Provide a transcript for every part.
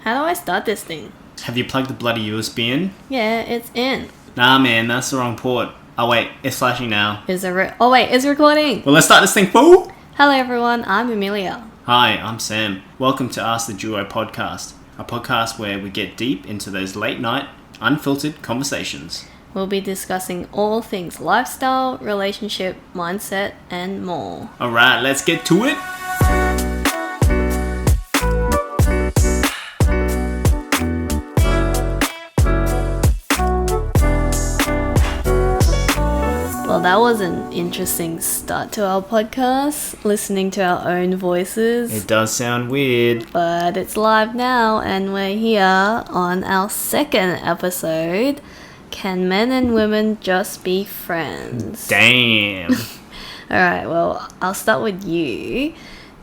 How do I start this thing? Have you plugged the bloody USB in? Yeah, it's in. Nah, man, that's the wrong port. Oh, wait, it's flashing now. Is it it's recording. Well, let's start this thing, fool! Hello everyone, I'm Amelia. Hi, I'm Sam. Welcome to Ask the Duo podcast, a podcast where we get deep into those late night, unfiltered conversations. We'll be discussing all things lifestyle, relationship, mindset, and more. Alright, let's get to it! Well, that was an interesting start to our podcast, listening to our own voices. It does sound weird. But it's live now, and we're here on our second episode. Can men and women just be friends? Damn. Alright, well, I'll start with you.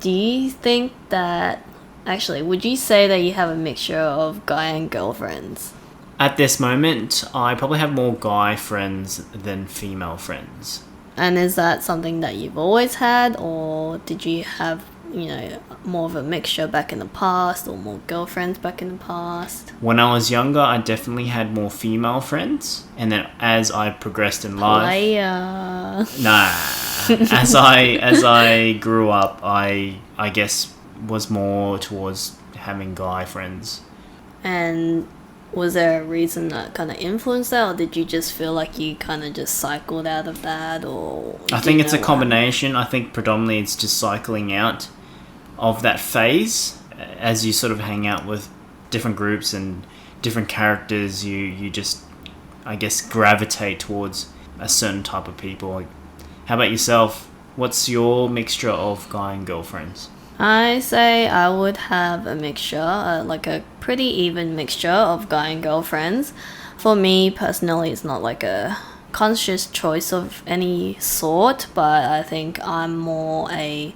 Do you think that... Actually, would you say that you have a mixture of guy and girlfriends? At this moment, I probably have more guy friends than female friends. And is that something that you've always had, or did you have, more of a mixture back in the past, or more girlfriends back in the past? When I was younger, I definitely had more female friends, and then as I progressed in life, as I grew up, I guess was more towards having guy friends. And was there a reason that kind of influenced that, or did you just feel like you kind of just cycled out of that, or... I think it's a combination. I think predominantly it's just cycling out of that phase. As you sort of hang out with different groups and different characters, you just, I guess, gravitate towards a certain type of people. How about yourself? What's your mixture of guy and girlfriends? I say I would have a mixture, like a pretty even mixture of guy and girlfriends. For me, personally, it's not like a conscious choice of any sort, but I think I'm more a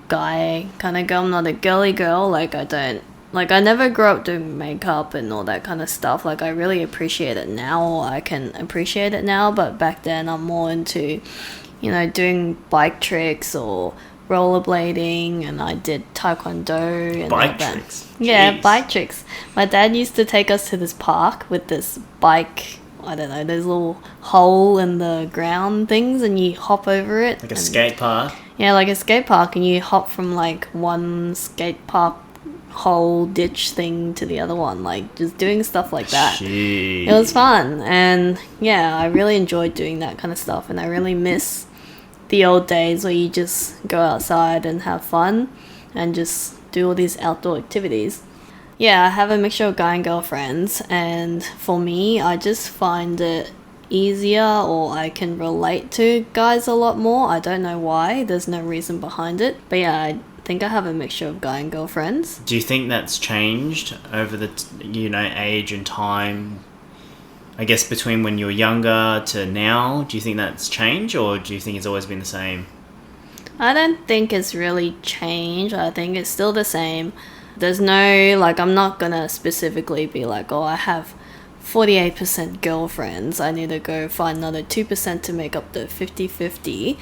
guy kind of girl. I'm not a girly girl. I never grew up doing makeup and all that kind of stuff. I really appreciate it now, or I can appreciate it now, but back then I'm more into, doing bike tricks or rollerblading, and I did taekwondo and bike all that. Tricks. Yeah, Jeez. Bike tricks. My dad used to take us to this park with this bike, I don't know, there's a little hole in the ground things, and you hop over it. Like a skate park? Yeah, like a skate park, and you hop from one skate park hole ditch thing to the other one, just doing stuff like that. Jeez. It was fun, and yeah, I really enjoyed doing that kind of stuff, and I really miss the old days where you just go outside and have fun and just do all these outdoor activities. Yeah, I have a mixture of guy and girlfriends, and for me, I just find it easier, or I can relate to guys a lot more. I don't know why, there's no reason behind it, but yeah, I think I have a mixture of guy and girlfriends. Do you think that's changed over the age and time? I guess between when you were younger to now, do you think that's changed, or do you think it's always been the same? I don't think it's really changed. I think it's still the same. There's no, I'm not gonna specifically be I have 48% girlfriends. I need to go find another 2% to make up the 50-50.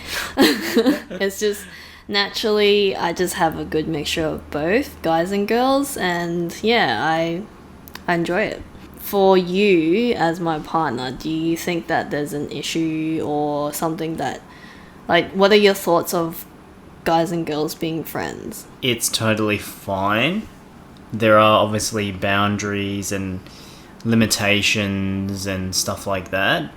It's just, naturally, I just have a good mixture of both, guys and girls, and yeah, I enjoy it. For you, as my partner, do you think that there's an issue or something that... what are your thoughts of guys and girls being friends? It's totally fine. There are obviously boundaries and limitations and stuff like that.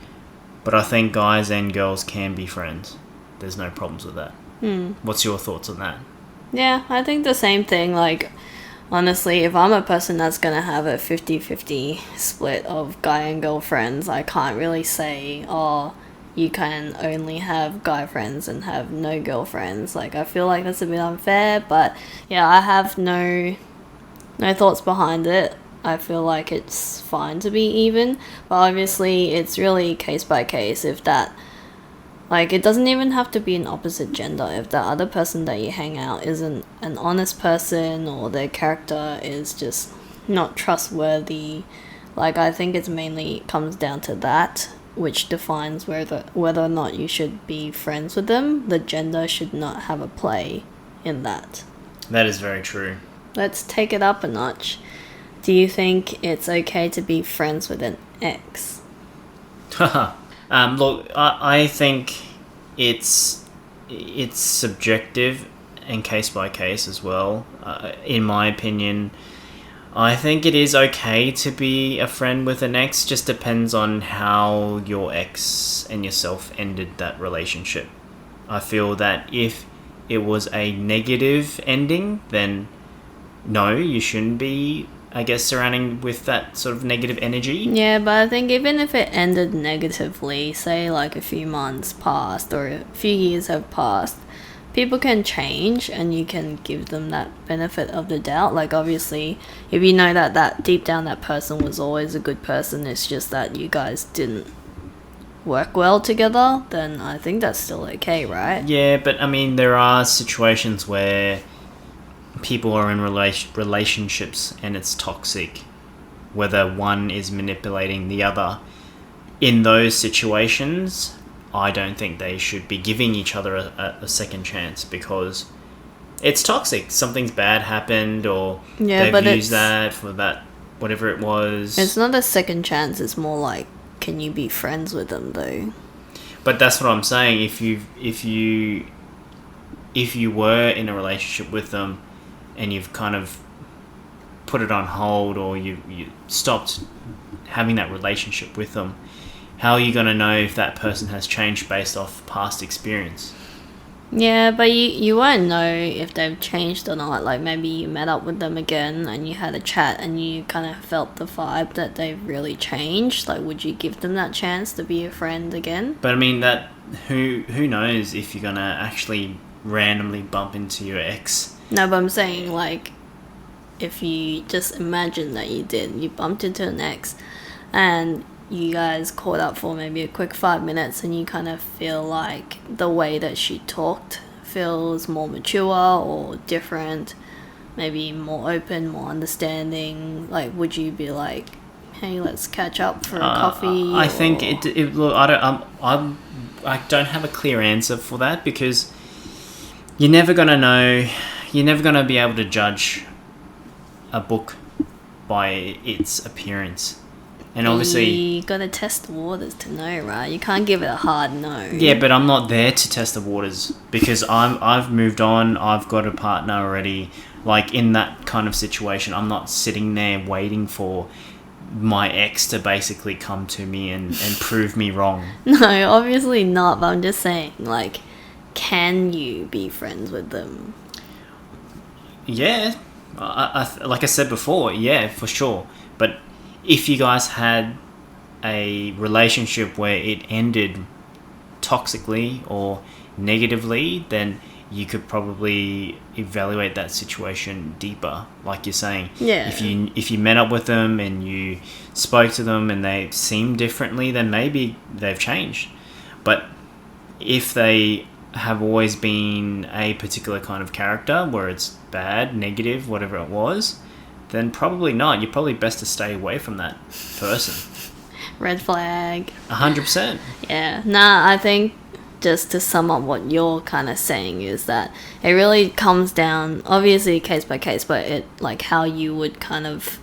But I think guys and girls can be friends. There's no problems with that. What's your thoughts on that? Yeah, I think the same thing. Honestly, if I'm a person that's going to have a 50-50 split of guy and girl friends, I can't really say, you can only have guy friends and have no girlfriends. I feel like that's a bit unfair, but yeah, I have no thoughts behind it. I feel like it's fine to be even, but obviously it's really case by case. If that, it doesn't even have to be an opposite gender. If the other person that you hang out isn't an honest person, or their character is just not trustworthy, I think it's mainly comes down to that, which defines whether or not you should be friends with them. The gender should not have a play in that. That is very true. Let's take it up a notch. Do you think it's okay to be friends with an ex? Look, I think it's subjective and case by case as well. In my opinion, I think it is okay to be a friend with an ex. Just depends on how your ex and yourself ended that relationship. I feel that if it was a negative ending, then no, you shouldn't be, I guess, surrounding with that sort of negative energy. Yeah, but I think even if it ended negatively, say like a few months passed or a few years have passed, people can change and you can give them that benefit of the doubt. Like, obviously, if you know that deep down that person was always a good person, it's just that you guys didn't work well together, then I think that's still okay, right? Yeah, but I mean, there are situations where people are in relationships and it's toxic, whether one is manipulating the other. In those situations, I don't think they should be giving each other a second chance, because it's toxic. Something's bad happened, or they've used that for that, whatever it was. It's not a second chance, it's more like, can you be friends with them though? But that's what I'm saying. If you were in a relationship with them and you've kind of put it on hold, or you stopped having that relationship with them, how are you going to know if that person has changed based off past experience? Yeah, but you won't know if they've changed or not. Like, maybe you met up with them again and you had a chat and you kind of felt the vibe that they've really changed. Like, would you give them that chance to be a friend again? But I mean, that who knows if you're going to actually randomly bump into your ex? No, but I'm saying, like, if you just imagine that you bumped into an ex and you guys caught up for maybe a quick 5 minutes and you kind of feel like the way that she talked feels more mature or different, maybe more open, more understanding, like, would you be like, hey, let's catch up for a coffee? I think it look, I don't have a clear answer for that, because you're never going to know, you're never going to be able to judge a book by its appearance. And obviously, you gotta test the waters to know, right? You can't give it a hard no. Yeah, but I'm not there to test the waters, because I've moved on. I've got a partner already. Like, in that kind of situation, I'm not sitting there waiting for my ex to basically come to me and prove me wrong. No, obviously not. But I'm just saying, like, can you be friends with them? Yeah, like I said before, yeah, for sure. But if you guys had a relationship where it ended toxically or negatively, then you could probably evaluate that situation deeper, like you're saying. Yeah. If you met up with them and you spoke to them and they seem differently, then maybe they've changed. But if they have always been a particular kind of character where it's bad, negative, whatever it was, then probably not. You're probably best to stay away from that person. Red flag. 100%. Yeah. Nah, I think just to sum up what you're kind of saying is that it really comes down, obviously case by case, but it, like, how you would kind of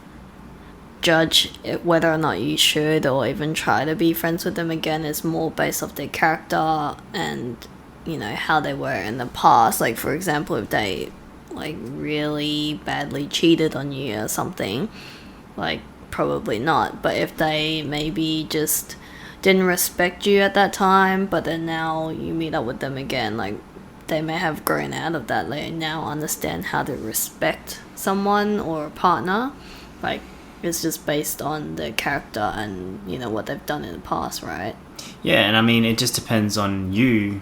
judge it, whether or not you should or even try to be friends with them again, is more based off their character and, you know, how they were in the past. Like, for example, if they, like, really badly cheated on you or something, like, probably not. But if they maybe just didn't respect you at that time, but then now you meet up with them again, like, they may have grown out of that. They now understand how to respect someone or a partner. Like, it's just based on their character and, you know, what they've done in the past, right? Yeah, and I mean, it just depends on you,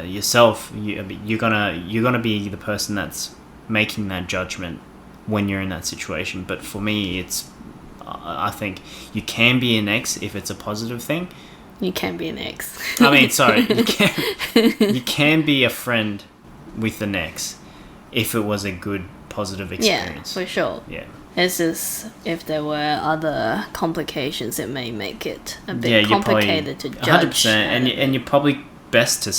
yourself. You're gonna be the person that's making that judgment when you're in that situation. But for me, I think you can be an ex if it's a positive thing. You can be an ex. I mean, sorry, you can be a friend with an ex if it was a good positive experience. Yeah, for sure. Yeah. It's just, if there were other complications, it may make it a bit complicated to judge. 100%, and you're probably best to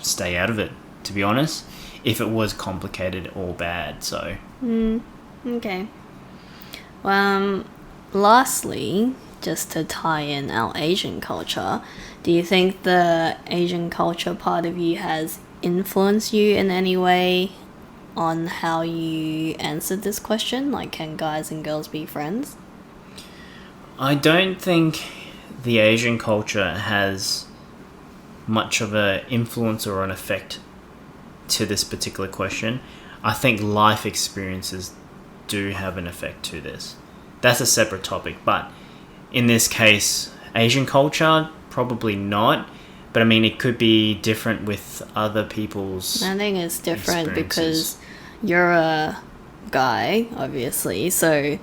stay out of it, to be honest, if it was complicated or bad. So. Okay. Lastly, just to tie in our Asian culture, do you think the Asian culture part of you has influenced you in any way on how you answered this question? Like, can guys and girls be friends? I don't think the Asian culture has much of an influence or an effect to this particular question. I think life experiences do have an effect to this. That's a separate topic, but in this case, Asian culture, probably not. But I mean, it could be different with other people's I think it's different because you're a guy, obviously, so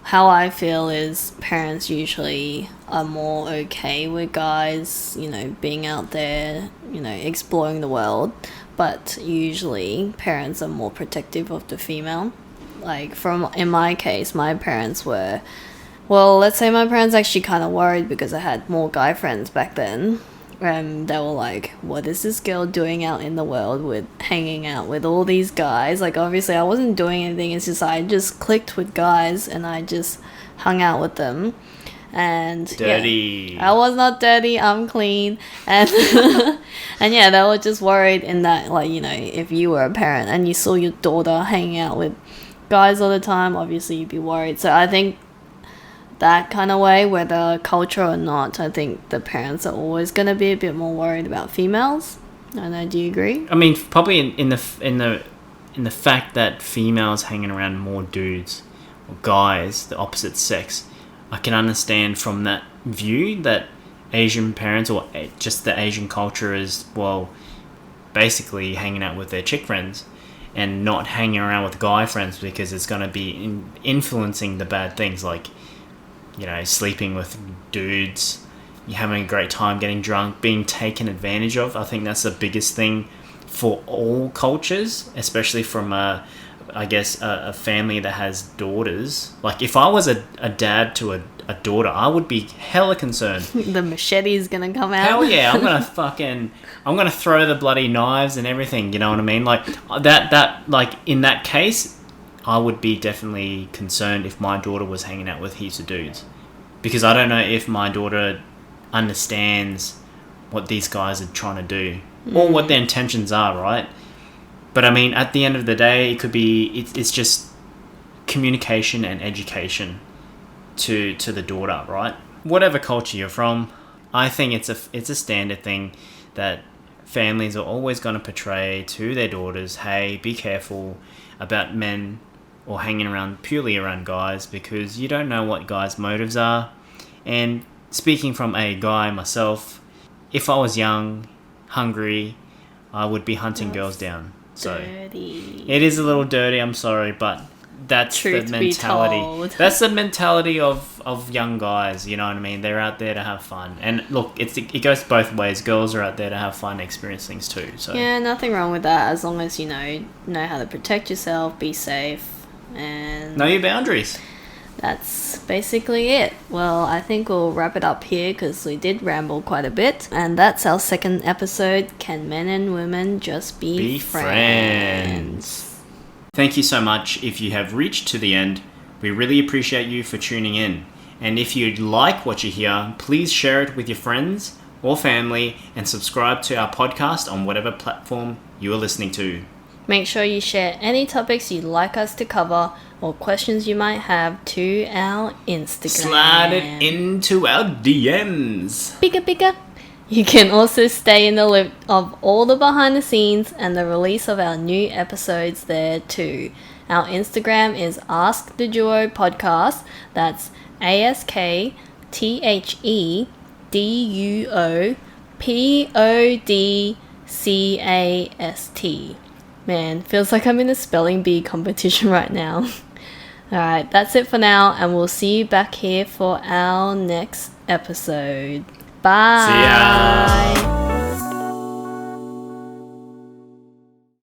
how I feel is parents usually are more okay with guys, being out there, exploring the world. But usually parents are more protective of the female. Like, in my case, my parents were, well, let's say my parents actually kind of worried because I had more guy friends back then. And they were like, what is this girl doing out in the world with hanging out with all these guys? Like, obviously I wasn't doing anything. It's just I just clicked with guys and I just hung out with them. And dirty. Yeah, I was not dirty. I'm clean. And and yeah, they were just worried in that, like, if you were a parent and you saw your daughter hanging out with guys all the time, obviously you'd be worried. So I think that kind of way, whether culture or not, I think the parents are always going to be a bit more worried about females. I know. Do you agree? I mean, probably in the fact that females hanging around more dudes or guys, the opposite sex, I can understand from that view that Asian parents or just the Asian culture is, well, basically hanging out with their chick friends and not hanging around with guy friends because it's going to be influencing the bad things, like, sleeping with dudes, you're having a great time, getting drunk, being taken advantage of. I think that's the biggest thing for all cultures, especially from a family that has daughters. Like, if I was a dad to a daughter, I would be hella concerned. The machete is gonna come out. Hell yeah, I'm gonna throw the bloody knives and everything, you know what I mean? Like, like, in that case, I would be definitely concerned if my daughter was hanging out with heaps of dudes. Because I don't know if my daughter understands what these guys are trying to do. Or what their intentions are, right? But I mean, at the end of the day, it could be... It's just communication and education to the daughter, right? Whatever culture you're from, I think it's a standard thing that families are always going to portray to their daughters. Hey, be careful about men or hanging around purely around guys, because you don't know what guys' motives are. And speaking from a guy myself, if I was young, hungry, I would be hunting girls down. So dirty. It is a little dirty, I'm sorry, but that's the mentality. That's the mentality of young guys, you know what I mean? They're out there to have fun. And look, it goes both ways. Girls are out there to have fun, experience things too. So yeah, nothing wrong with that, as long as you know how to protect yourself, be safe, and know your boundaries. That's basically it. Well, I think we'll wrap it up here because we did ramble quite a bit. And that's our second episode. Can men and women just be friends? Thank you so much if you have reached to the end. We really appreciate you for tuning in. And if you like what you hear, please share it with your friends or family and subscribe to our podcast on whatever platform you are listening to. Make sure you share any topics you'd like us to cover or questions you might have to our Instagram. Slide it into our DMs. Bigger. You can also stay in the loop of all the behind the scenes and the release of our new episodes there too. Our Instagram is Ask the Duo Podcast. That's AskTheDuopodcast. Man, feels like I'm in a spelling bee competition right now. Alright, that's it for now, and we'll see you back here for our next episode. Bye! See ya!